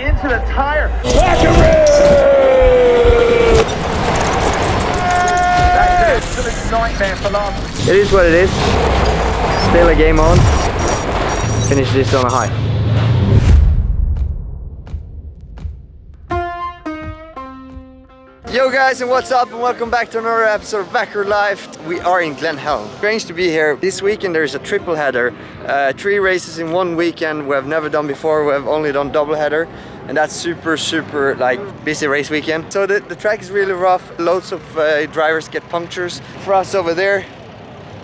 into the tire. Bakkerud! That's an absolute nightmare for last. It is what it is. Still a game on. Finish this on a high. Yo guys, and what's up, and welcome back to another episode of Bakkerud Life. We are in Glen Helm. Strange to be here. This weekend there's a triple header. 3 races in one weekend we have never done before. We have only done double header, and that's super like busy race weekend. So the track is really rough. Loads of drivers get punctures. For us over there,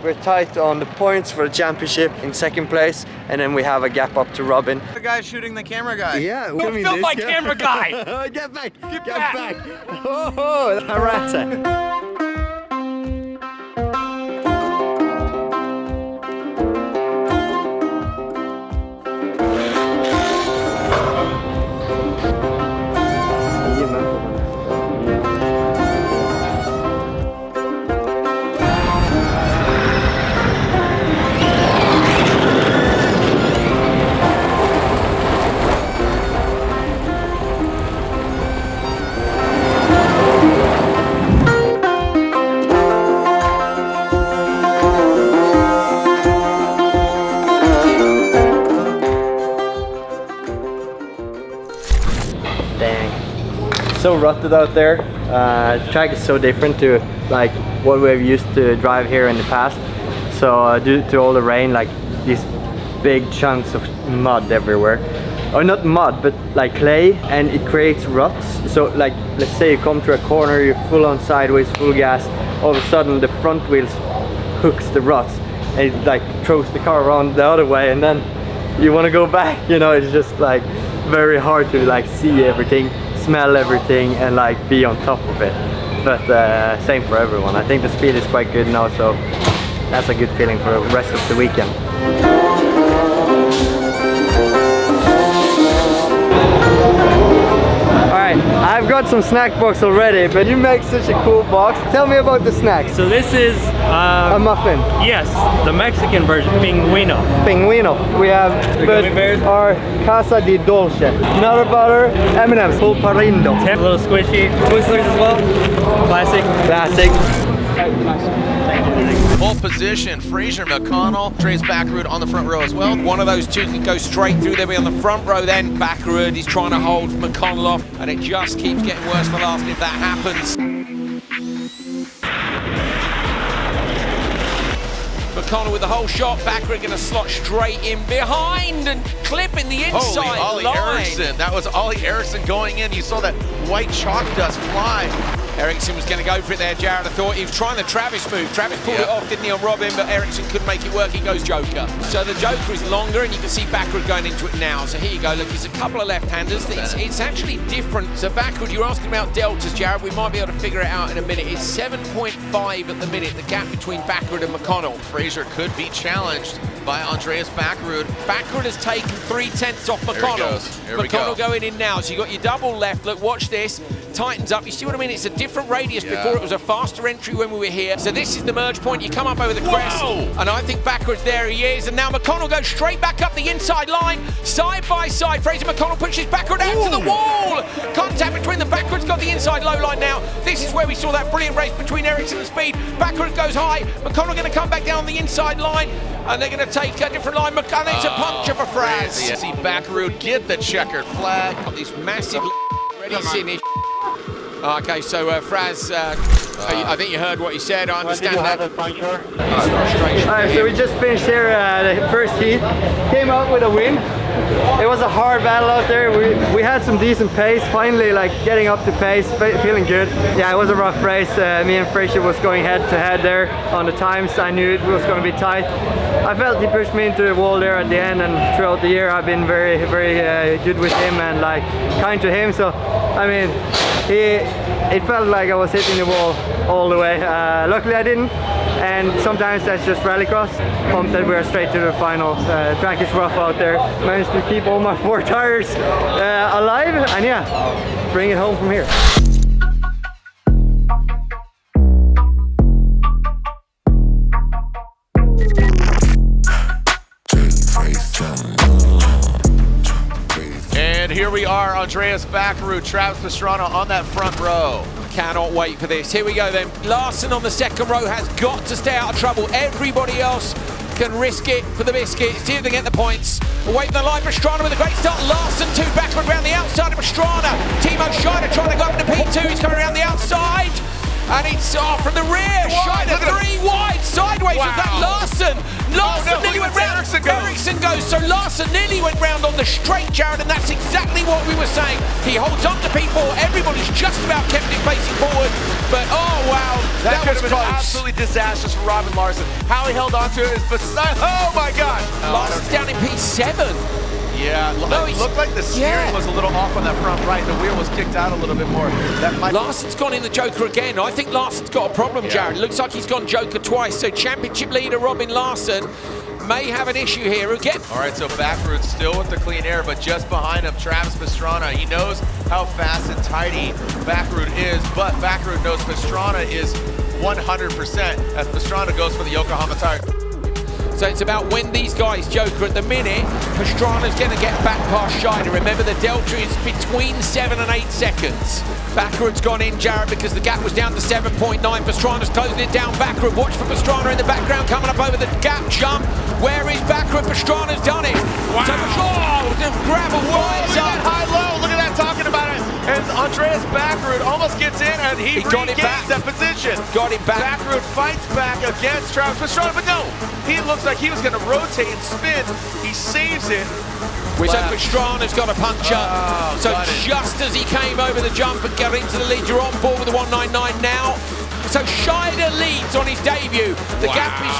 we're tight on the points for the championship in second place, and then we have a gap up to Robin. The guy shooting the camera guy. Yeah, don't film my camera guy. Get back! Get back! Oh, harata! So rutted out there. The track is so different to like what we've used to drive here in the past. So due to all the rain, like these big chunks of mud everywhere, or not mud but like clay, and it creates ruts. So like let's say you come to a corner, you're full on sideways, full gas, all of a sudden the front wheels hooks the ruts and it like throws the car around the other way, and then you want to go back, you know. It's just like very hard to like see everything, smell everything, and like be on top of it. But same for everyone. I think the speed is quite good now, so that's a good feeling for the rest of the weekend. Alright, I've got some snack box already, but you make such a cool box. Tell me about the snacks. So this is a muffin. Yes, the Mexican version, pingüino. Pingüino. We have our Casa di Dolce. Another butter, M&M's, Pulparindo. A little squishy. Twizzlers as well. Classic. Classic. Pole position, Fraser McConnell, Andreas Bakkerud on the front row as well. One of those two can go straight through. They'll be on the front row then. Bakkerud is trying to hold McConnell off, and it just keeps getting worse for last if that happens. McConnell with the whole shot. Bakkerud going to slot straight in behind and clipping the inside Holy line. Ericsson. That was Ollie Ericsson going in. You saw that white chalk dust fly. Ericsson was going to go for it there, Jared. I thought he was trying the Travis move. Travis pulled it off, didn't he, on Robin, but Ericsson couldn't make it work. He goes Joker. So the Joker is longer, and you can see Bakkerud going into it now. So here you go. Look, there's a couple of left-handers. It's actually different. So Bakkerud, you're asking about deltas, Jared. We might be able to figure it out in a minute. It's 7.5 at the minute, the gap between Bakkerud and McConnell. Fraser could be challenged by Andreas Bakkerud. Bakkerud has taken 3/10 off McConnell. Here we McConnell go. going in now. So you got your double left. Look, watch this. Tightens up. You see what I mean? It's a different radius. Before it was a faster entry when we were here. So this is the merge point. You come up over the crest. And I think Bakkerud's there. He is. And now McConnell goes straight back up the inside line. Side by side. Fraser McConnell pushes Bakkerud out to the wall. Contact between them. Bakkerud's got the inside low line now. This is where we saw that brilliant race between Ericsson and Speed. Bakkerud goes high. McConnell going to come back down the inside line. And they're going to take a different line. And it's a puncture for Fraz. See Bakkerud get the checkered flag. Got this massive ready finish. Okay, so Fraz, I think you heard what he said. I understand that. Frustration. Alright, so we just finished here the first heat. Came out with a win. It was a hard battle out there. We had some decent pace. Finally, like getting up to pace, feeling good. Yeah, it was a rough race. Me and Fraser was going head to head there on the times. I knew it was going to be tight. I felt he pushed me into the wall there at the end, and throughout the year I've been very good with him and like kind to him. So I mean, it felt like I was hitting the wall all the way. Luckily I didn't, and sometimes that's just rallycross. Pumped that we're straight to the final. Track is rough out there. Managed to keep all my 4 tires alive, and yeah, bring it home from here. here we are, Andreas Bakkerud, Travis Pastrana on that front row. Cannot wait for this. Here we go then. Larson on the second row has got to stay out of trouble. Everybody else can risk it for the biscuit. See if they get the points. Away from the line, Pastrana with a great start. Larson, 2 Bakkerud around the outside of Pastrana. Timo Scheider trying to go up into P2. He's coming around the outside. And it's off from the rear. Scheider 3 wide, sideways. Was that Larson? Larson nearly went round. Ericsson goes. So Larson nearly went round on the straight, Jared, and that's exactly what we were saying. He holds on to P4. Everybody's just about kept it facing forward. But oh wow, that was could have been close. absolutely disastrous for Robin Larson. How he held on to it is beside. Oh my God! Larson's down in P7. Yeah, it looked like the steering was a little off on that front right. The wheel was kicked out a little bit more. That might Larson's gone in the Joker again. I think Larson's got a problem, Jared. Looks like he's gone Joker twice. So championship leader Robin Larson may have an issue here again. All right, so Bakkerud still with the clean air, but just behind him, Travis Pastrana. He knows how fast and tidy Bakkerud is, but Bakkerud knows Pastrana is 100% as Pastrana goes for the Yokohama tire. So it's about when these guys Joker at the minute. Pastrana's going to get back past Scheider. Remember, the delta is between 7 and 8 seconds. Bakkerud's gone in, Jared, because the gap was down to 7.9. Pastrana's closing it down. Bakkerud, watch for Pastrana in the background coming up over the gap jump. Where is Bakkerud? Pastrana's done it. Wow. So the gravel fires up. High-low, look at that, talking about it. And Andreas Bakkerud almost gets in and he regains that position. Got it back. Bakkerud fights back against Travis Pastrana, but no, he looks like he was going to rotate and spin. He saves it. So Pastrana's got a punch up. So just as he came over the jump and got into the lead, you're on board with the 199 now. So Scheider leads on his debut. The gap is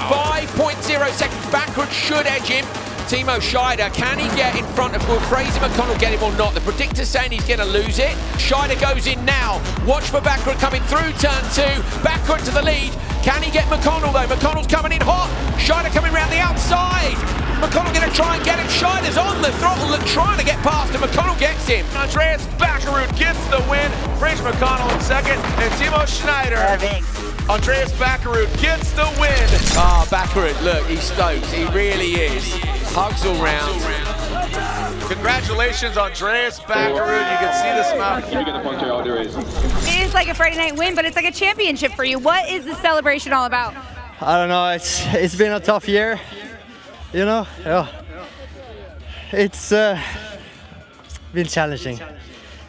5.0 seconds. Bakkerud should edge him. Timo Scheider, can he get in front of, will Fraser McConnell get him or not? The predictor's saying he's going to lose it. Scheider goes in now. Watch for Bakkerud coming through turn 2. Bakkerud to the lead. Can he get McConnell though? McConnell's coming in hot. Scheider coming around the outside. McConnell going to try and get him. Scheider's on the throttle and trying to get past him. McConnell gets him. Andreas Bakkerud gets the win. Fraser McConnell in second and Timo Scheider. Andreas Bakkerud gets the win. Bakkerud, look, he's stoked. He really is. Hugs all round. Congratulations, Andreas Bakkerud. You can see the smile. It is like a Friday night win, but it's like a championship for you. What is the celebration all about? I don't know. It's been a tough year, you know. Yeah. It's been challenging.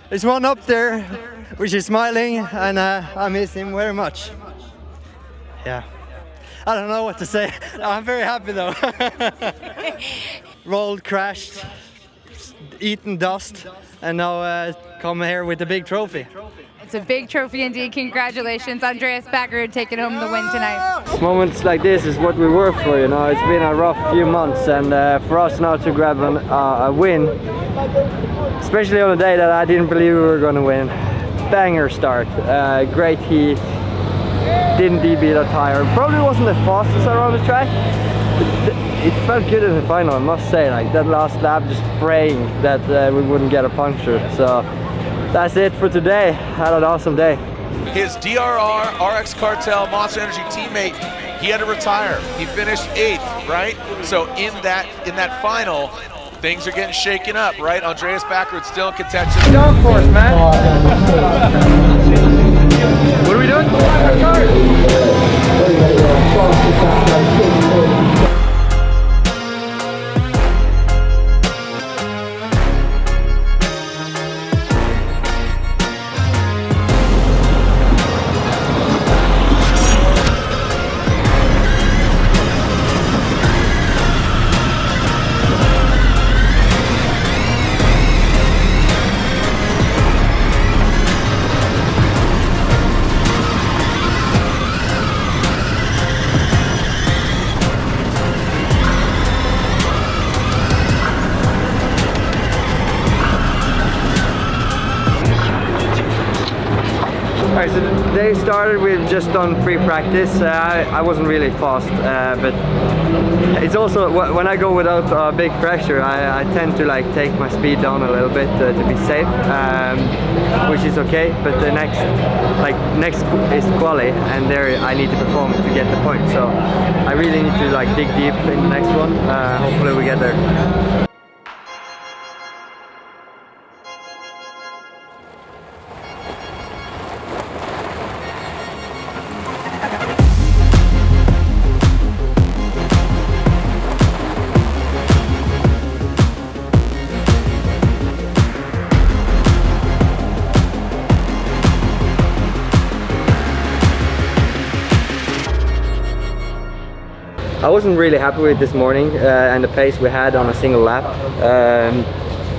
There's one up there which is smiling, and I miss him very much. Yeah. I don't know what to say. I'm very happy though. Rolled, crashed, eaten dust, and now come here with a big trophy. It's a big trophy indeed. Congratulations, Andreas Bakkerud taking home the win tonight. Moments like this is what we work for, you know. It's been a rough few months, and for us now to grab a win, especially on a day that I didn't believe we were going to win. Banger start, great heat, didn't DB the tire. Probably wasn't the fastest around the track. It felt good in the final, I must say. Like that last lap, just praying that we wouldn't get a puncture. So that's it for today. Had an awesome day. His DRR RX Cartel Monster Energy teammate, he had to retire. He finished 8th, right? So in that final, things are getting shaken up, right? Andreas Bakkerud still in contention. Dog force, man. What are we doing? Alright, so the day started, we've just done pre-practice. I wasn't really fast, but it's also, when I go without a big pressure, I tend to like take my speed down a little bit to be safe, which is okay, but the next is quali, and there I need to perform to get the point, so I really need to like dig deep in the next one. Hopefully we get there. I wasn't really happy with this morning and the pace we had on a single lap.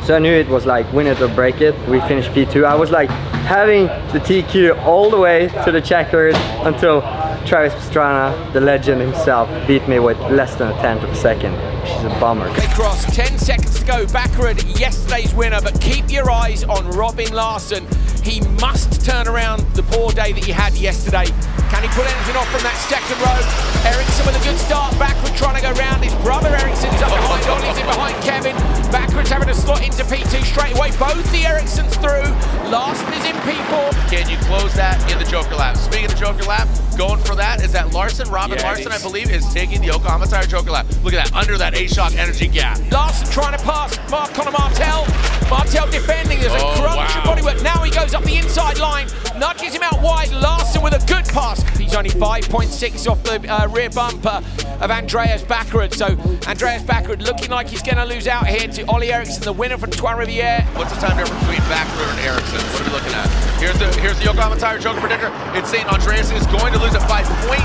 So I knew it was like win it or break it. We finished P2. I was like having the TQ all the way to the checkered until Travis Pastrana, the legend himself, beat me with less than a tenth of a second, which is a bummer. They cross 10 seconds to go. Bakkerud, yesterday's winner, but keep your eyes on Robin Larsson. He must turn around the poor day that he had yesterday. Can he pull anything off from that second row? Ericsson with a good start. Bakkerud trying to go round. His brother Ericsson's up behind. Ollie's in behind Kevin. Bakkerud's having to slot into P2 straight away. Both the Ericssons through. Larsson is in P4. Can you close that in the Joker lap? Speaking of the Joker lap, going for that is that Larsson. Robin Larsson, I believe, is taking the Yokohama Tire Joker lap. Look at that, under that A-Shock energy gap. Larsson trying to pass Conor Martel. Martel defending. There's a crunch of bodywork. Now he goes up the inside line. Nudges him out wide. Larsson with a good pass. He's only 5.6 off the rear bumper of Andreas Bakkerud. So Andreas Bakkerud looking like he's going to lose out here to Ollie Eriksson, the winner from Trois Rivières. What's the time difference between Bakkerud and Ericsson? What are we looking at? Here's the Yokohama Tire Joker predictor. It's saying Andreas is going to lose it by 0.2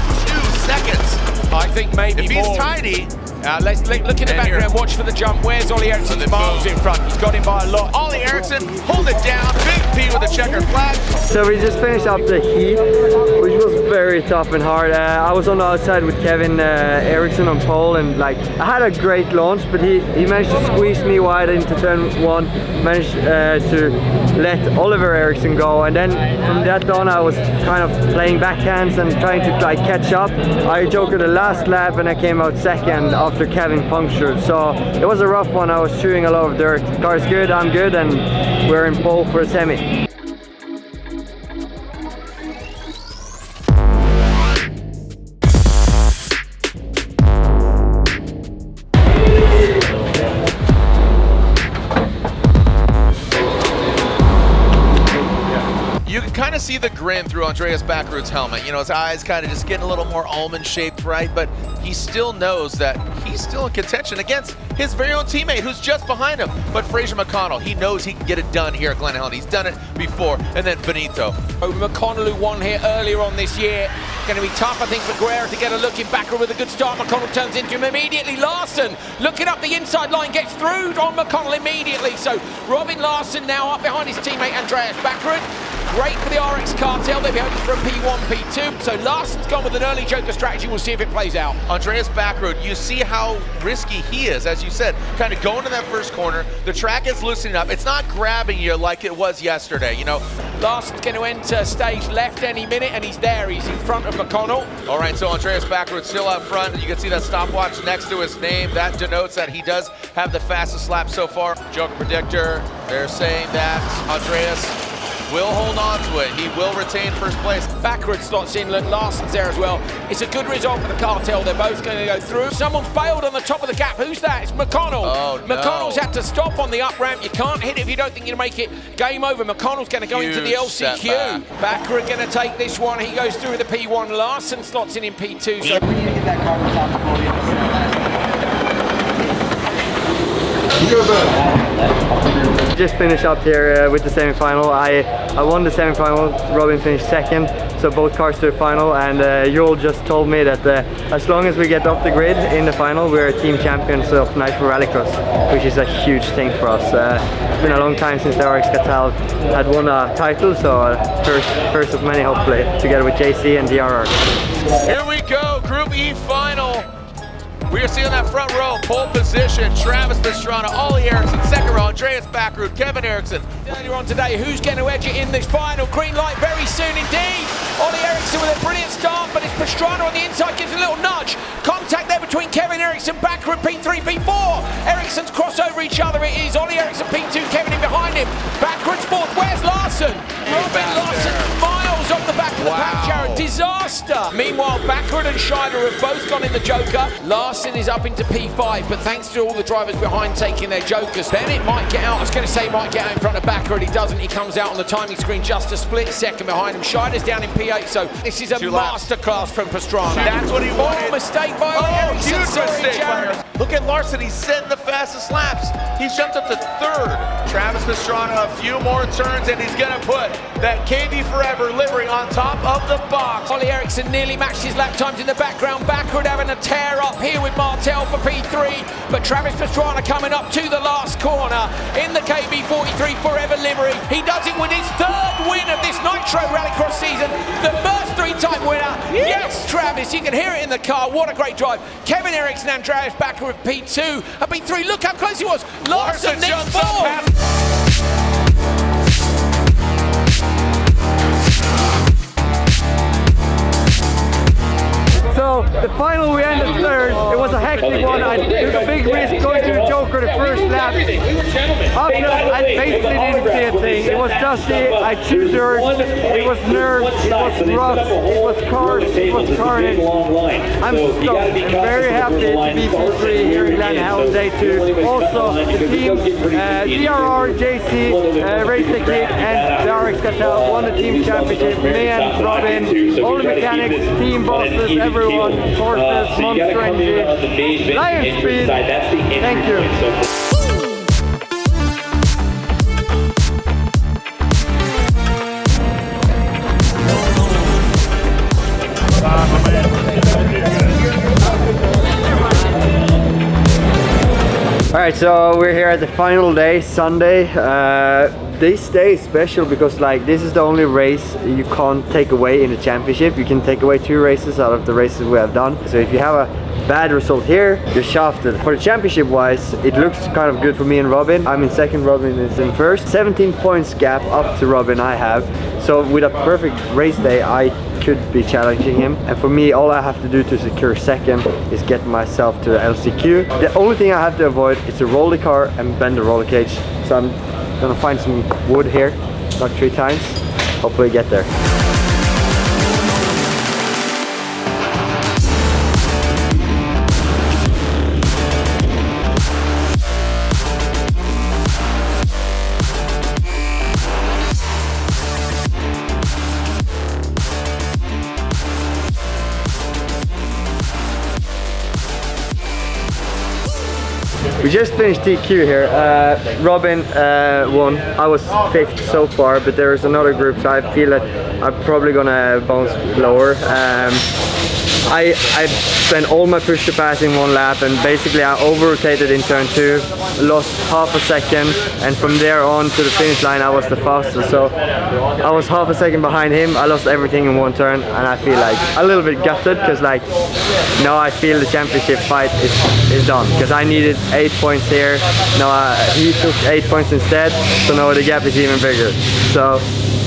seconds. I think maybe if more. He's tiny. Let's look in the background, watch for the jump. Where's Ollie Eriksson? Miles in front. He's got him by a lot. Ollie Eriksson, hold it down. Big P with a checkered flag. So we just finished up the heat, which was very tough and hard. I was on the outside with Kevin Eriksson on pole, and like I had a great launch, but he managed to squeeze me wide into turn one, managed to let Oliver Eriksson go, and then from that on I was kind of playing backhands and trying to like catch up. I jokered the last lap and I came out second after Kevin punctured, so it was a rough one. I was chewing a lot of dirt. Car's good, I'm good, and we're in pole for a semi. You can kind of see the grin through Andreas Bakkerud's helmet. You know, his eyes kind of just getting a little more almond-shaped, right? But he still knows that he's still in contention against his very own teammate who's just behind him. But Fraser McConnell, he knows he can get it done here at Glen Helen. He's done it before. And then Benito. McConnell, who won here earlier on this year. Going to be tough, I think, for Guerrero to get a look in. Bakkerud with a good start. McConnell turns into him immediately. Larsson looking up the inside line, gets through on McConnell immediately. So Robin Larsson now up behind his teammate Andreas Bakkerud. Great for the RX cartel. They'll be hoping for a P1, P2. So Larsson's gone with an early Joker strategy. We'll see if it plays out. Andreas Bakkerud, you see how risky he is, as you said, kind of going to that first corner. The track is loosening up. It's not grabbing you like it was yesterday, you know. Larsson's going to enter stage left any minute, and he's there. He's in front of McConnell. All right, so Andreas Bakkerud still out front. You can see that stopwatch next to his name. That denotes that he does have the fastest lap so far. Joker predictor, they're saying that Andreas will hold on to it. He will retain first place. Bakkerud slots in. Look, Larsson's there as well. It's a good result for the cartel. They're both going to go through. Someone's bailed on the top of the gap. Who's that? It's McConnell. Oh, no. McConnell's had to stop on the up ramp. You can't hit it if you don't think you'll make it. Game over. McConnell's going to go into the LCQ. Bakkerud going to take this one. He goes through the P1. Larsson slots in P2. So We need to get that car on top of the podium. Just finished up here with the semi-final. I won the semi-final, Robin finished second, so both cars to the final, and Joel just told me that as long as we get off the grid in the final, we're team champions of Nitro Rallycross, which is a huge thing for us. It's been a long time since the RX Cartel had won a title, so first of many hopefully, together with JC and DRR. Here we go, Group E final. We are seeing that front row, pole position, Travis Pastrana, Ollie Eriksson, second row, Andreas Bakkerud, Kevin Eriksson. earlier on today, who's going to edge it in this final? Green light very soon indeed. Ollie Eriksson with a brilliant start, but it's Pastrana on the inside, gives a little nudge. Contact there between Kevin Eriksson, Bakkerud P3, P4. Eriksson's cross over each other. It is Ollie Eriksson P2, Kevin in behind him. Bakkerud's fourth. Where's Larsson? Robin Larsson miles off the back of the pack, Jared. Disaster. Meanwhile, Bakkerud and Scheider have both gone in the Joker. Larsson is up into P5, but thanks to all the drivers behind taking their Jokers, Bennett might get out. I was going to say might get out in front of Bakkerud. He doesn't. He comes out on the timing screen just a split second behind him. Scheider's down in P8, so this is a masterclass from Pastrana. That's what he wanted. Oh, mistake by Eriksson. Huge Sorry, mistake by Jared. Eriksson. Look at Larsson, he's setting the fastest laps. He's jumped up to third. Travis Pastrana, a few more turns, and he's gonna put that KB Forever livery on top of the box. Ollie Eriksson nearly matched his lap times in the background. Bakkerud having a tear up here with Martel for P3, but Travis Pastrana coming up to the last corner in the KB43 Forever livery. He does it with his third win of this Nitro Rallycross season, the first three-time winner. Yes, Travis, you can hear it in the car. What a great drive. Kevin Eriksson and Andreas Bakkerud P2 and P3. Look how close he was. Larson next fourth. So the final we ended third. It was a hectic one. I took a big risk going to the Joker the first lap. After that, I basically didn't see a thing. It was dusty. I chewed dirt. It was nerves. It was rough. It was cars. It was carnage. I'm stoked. I'm very happy to be P3 here in Glen Helen Day 2. Also the team, DRR, JC, Race the Kid, and the RX Cartel won the team championship. Me and Robin, all the mechanics, team bosses, everyone. Horses, Monster Energy, Lion Speed, thank you. Alright, so we're here at the final day, Sunday. This day is special because like this is the only race you can't take away in the championship. You can take away 2 races out of the races we have done. So if you have a bad result here, you're shafted. For the championship wise, it looks kind of good for me and Robin. I'm in second, Robin is in first. 17 points gap up to Robin I have. So with a perfect race day, I could be challenging him. And for me, all I have to do to secure second is get myself to LCQ. The only thing I have to avoid is to roll the car and bend the roller cage. So I'm gonna find some wood here, about 3 times. Hopefully get there. We just finished TQ here. Robin won. I was 5th so far, but there's another group, so I feel that I'm probably gonna bounce lower. I spent all my push to pass in 1 lap, and basically I over-rotated in turn 2, lost half a second, and from there on to the finish line I was the fastest. So I was half a second behind him. I lost everything in 1 turn, and I feel like a little bit gutted because like now I feel the championship fight is done, because I needed 8 points here. Now he took 8 points instead, so now the gap is even bigger. So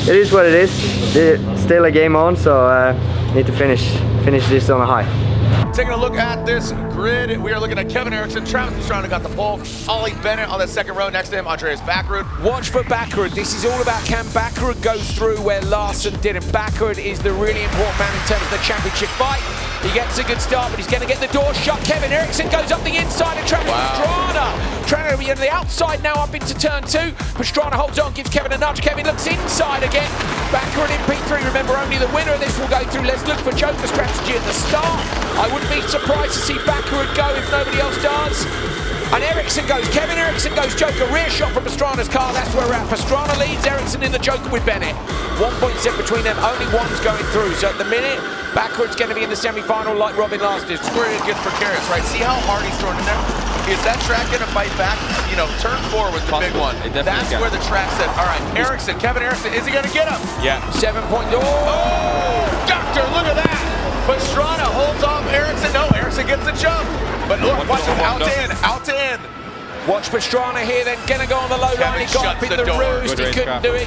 it is what it is. It's still a game on, so need to finish this on a high. Taking a look at this grid, we are looking at Kevin Eriksson, Travis Pastrana got the pole, Ollie Bennett on the second row, next to him, Andreas Bakkerud. Watch for Bakkerud. This is all about can Bakkerud go through where Larson didn't. Bakkerud is the really important man in terms of the championship fight. He gets a good start, but he's going to get the door shut. Kevin Eriksson goes up the inside of Travis Pastrana. Trying to be on the outside now up into turn 2. Pastrana holds on, gives Kevin a nudge. Kevin looks inside again. Bakkerud in P3. Remember, only the winner of this will go through. Let's look for Joker strategy at the start. I wouldn't be surprised to see Bakkerud go if nobody else does. And Eriksson goes, Kevin Eriksson goes Joker, rear shot from Pastrana's car, that's where we're at. Pastrana leads, Eriksson in the Joker with Bennett. 1 point set between them, only one's going through. So at the minute, Bakkerud's going to be in the semi-final like Robin last is. Where it gets precarious, right? See how hard he's thrown in there? Is that track going to fight back? You know, turn 4 was the big one. That's where the track said, all right, Eriksson, Kevin Eriksson, is he going to get him? Yeah. 7 point door. Oh, doctor, look at that. Pastrana holds off Eriksson. No, Eriksson gets the jump. But look, watch him out to in. Watch Pastrana here, then gonna go on the low line. He got up in the roost, he couldn't do it.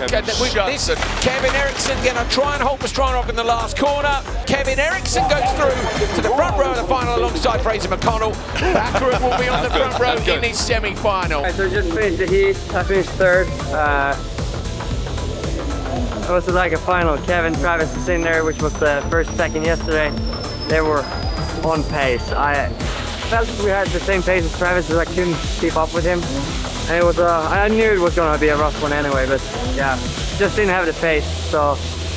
Kevin Eriksson gonna try and hold Pastrana off in the last corner. Kevin Eriksson goes through to the front row of the final alongside Fraser McConnell. Bakkerud will be on the front row in his semi-final. So we just finished the heat. I finished 3rd. It was like a final. Kevin, Travis was in there, which was the first, second yesterday. They were on pace. I felt we had the same pace as Travis, but I couldn't keep up with him. And it was I knew it was gonna be a rough one anyway, but yeah, just didn't have the pace. So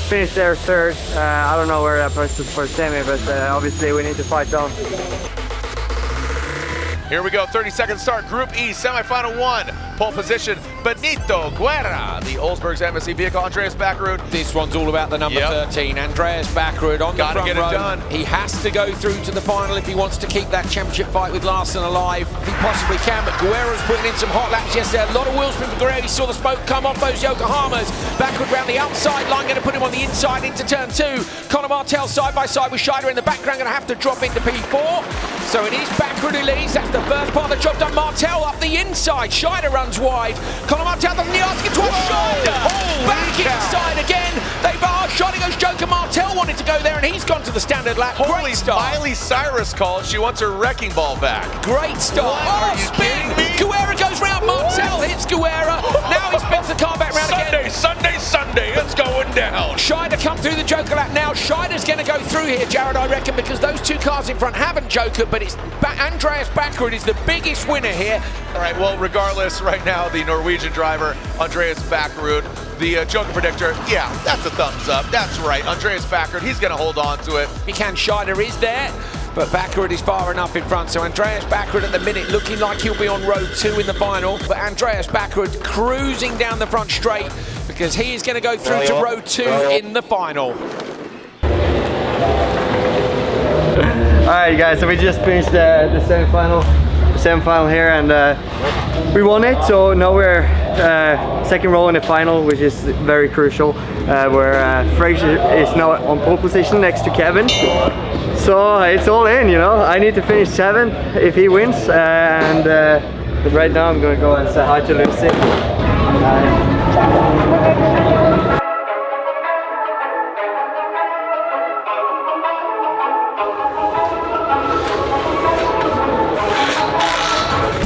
finished there 3rd. I don't know where that person for semi, but obviously we need to fight on. Here we go, 30-second start, Group E, semifinal 1. Pole position, Benito Guerra, the Olsberg's MSC vehicle. Andreas Bakkerud. This one's all about the number 13, Andreas Bakkerud on the front get it row. done. He has to go through to the final if he wants to keep that championship fight with Larson alive. If he possibly can, but Guerra's putting in some hot laps yesterday. A lot of wheel spin for Guerra. He saw the smoke come off those Yokohamas. Bakkerud round the outside line, going to put him on the inside into turn 2. Conor Martel side by side with Scheider in the background, going to have to drop into P4. So it is Bakkerud who leads. That's the first part of the job done. Martel up the inside. Scheider runs wide. Conor Martel doesn't need to get towards Scheider. Back inside again. They bar. Scheider goes Joker. Martel wanted to go there and he's gone to the standard lap. Holy Great start. Miley Cyrus called. She wants her wrecking ball back. Great start. What? Are you spin. kidding me? Guerra goes round. Martel hits Guerra. Now he spins the car back round again. Sunday, it's going down. Scheider come through the Joker lap now. Scheider's going to go through here, Jared, I reckon, because those two cars in front haven't Joker, but it's Andreas Bakkerud is the biggest winner here. All right, well, regardless, right now, the Norwegian driver, Andreas Bakkerud, the Joker predictor, yeah, that's a thumbs up. That's right. Andreas Bakkerud, he's going to hold on to it. Scheider is there, but Bakkerud is far enough in front. So Andreas Bakkerud at the minute looking like he'll be on row 2 in the final. But Andreas Bakkerud cruising down the front straight because he is going to go through to row 2 in the final. Alright guys, so we just finished the semi-final here, and we won it. So now we're second row in the final, which is very crucial, where Fraser is now on pole position next to Kevin. So it's all in, you know. I need to finish 7th if he wins, and right now I'm going to go and say hi to Lucy.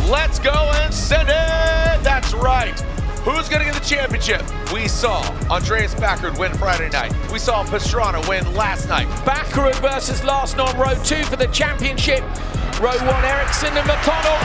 Let's go and send it! That's right. Who's going to get the championship? We saw Andreas Bakkerud win Friday night. We saw Pastrana win last night. Bakkerud versus Larson on row 2 for the championship. Row 1, Ericsson and McConnell.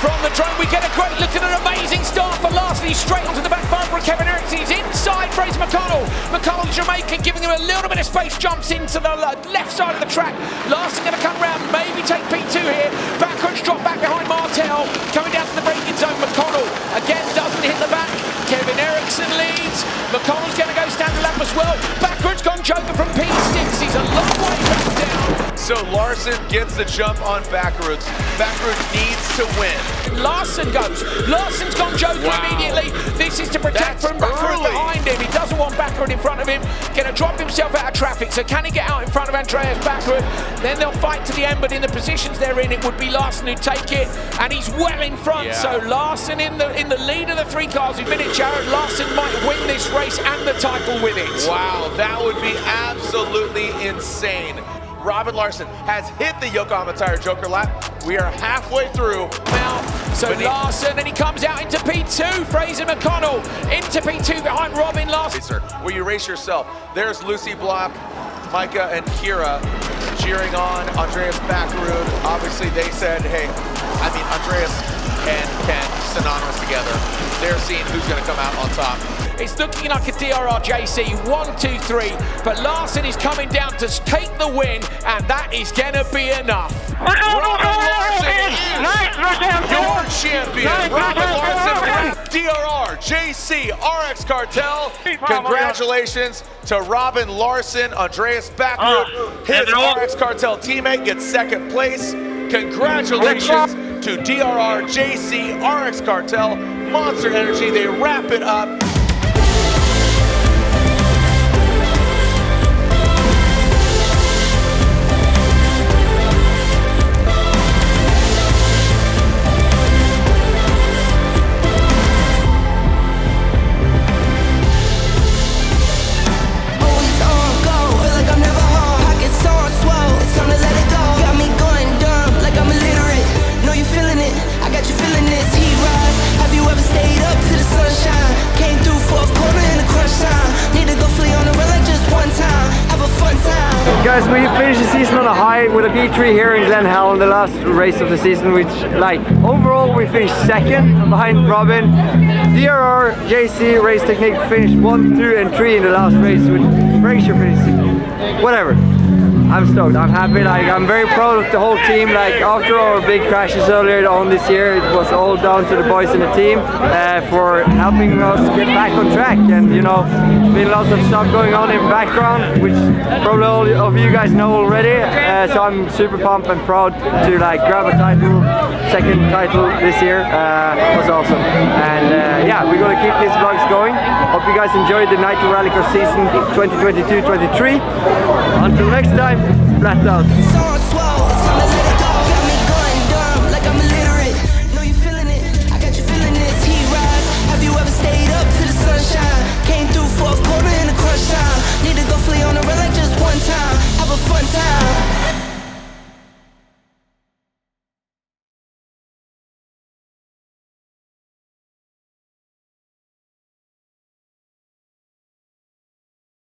From the drone, we get a great look at an amazing start for Larson. He's straight onto the back bumper, and Kevin Ericsson is inside Fraser McConnell. McConnell, Jamaican, giving him a little bit of space, jumps into the left side of the track. Larson going to come round, maybe take P2 here. Bakkerud's dropped back behind Martel. Coming down to the braking zone, McConnell again doesn't hit the back. Kevin Ericsson leads. McConnell's going to go standard lap as well. Bakkerud's gone Joker from P6. He's a long way back down. So Larson gets the jump on Bakkerud. Bakkerud needs to win. Larson goes. Larson's gone Joker immediately. This is to protect from Bakkerud behind him. He doesn't want Bakkerud in front of him. Going to drop himself out of traffic. So can he get out in front of Andreas Bakkerud? Then they'll fight to the end, but in the positions they're in, it would be Larson who'd take it. And he's well in front. So Larson in the lead of the 3 cars. In minute, Jared, Larson might win this race and the title with it. Wow, that would be absolutely insane. Robin Larson has hit the Yokohama Tire Joker lap. We are halfway through. So Larson, and he comes out into P2. Fraser McConnell into P2 behind Robin Larson. Where you race yourself. There's Lucy Block, Micah, and Kira cheering on Andreas Bakkerud. Obviously, they said, hey, I mean, Andreas and Ken synonymous together. They're seeing who's going to come out on top. It's looking like a DRR JC 1, 2, 3, but Larson is coming down to take the win, and that is gonna be enough. Robin Larson is your champion. Robin Larson, DRR JC RX Cartel. Congratulations to Robin Larson. Andreas Bakkerud, his RX Cartel teammate, gets 2nd place. Congratulations to DRR JC RX Cartel. Monster Energy, they wrap it up. Guys, we finished the season on a high with a B3 here in Glen Helen, the last race of the season, which, like, overall we finished 2nd behind Robin. DRR JC Race Technique finished 1, 2 and 3 in the last race, with Fraser finished whatever. I'm stoked. I'm happy. Like, I'm very proud of the whole team. Like, after our big crashes earlier on this year, it was all down to the boys in the team for helping us get back on track. And you know, been lots of stuff going on in the background, which probably all of you guys know already. So I'm super pumped and proud to like grab a title, second title this year. Was awesome. And yeah, we're gonna keep these vlogs going. Hope you guys enjoyed the Night to Rallycross season 2022-23. Until next time, flat out.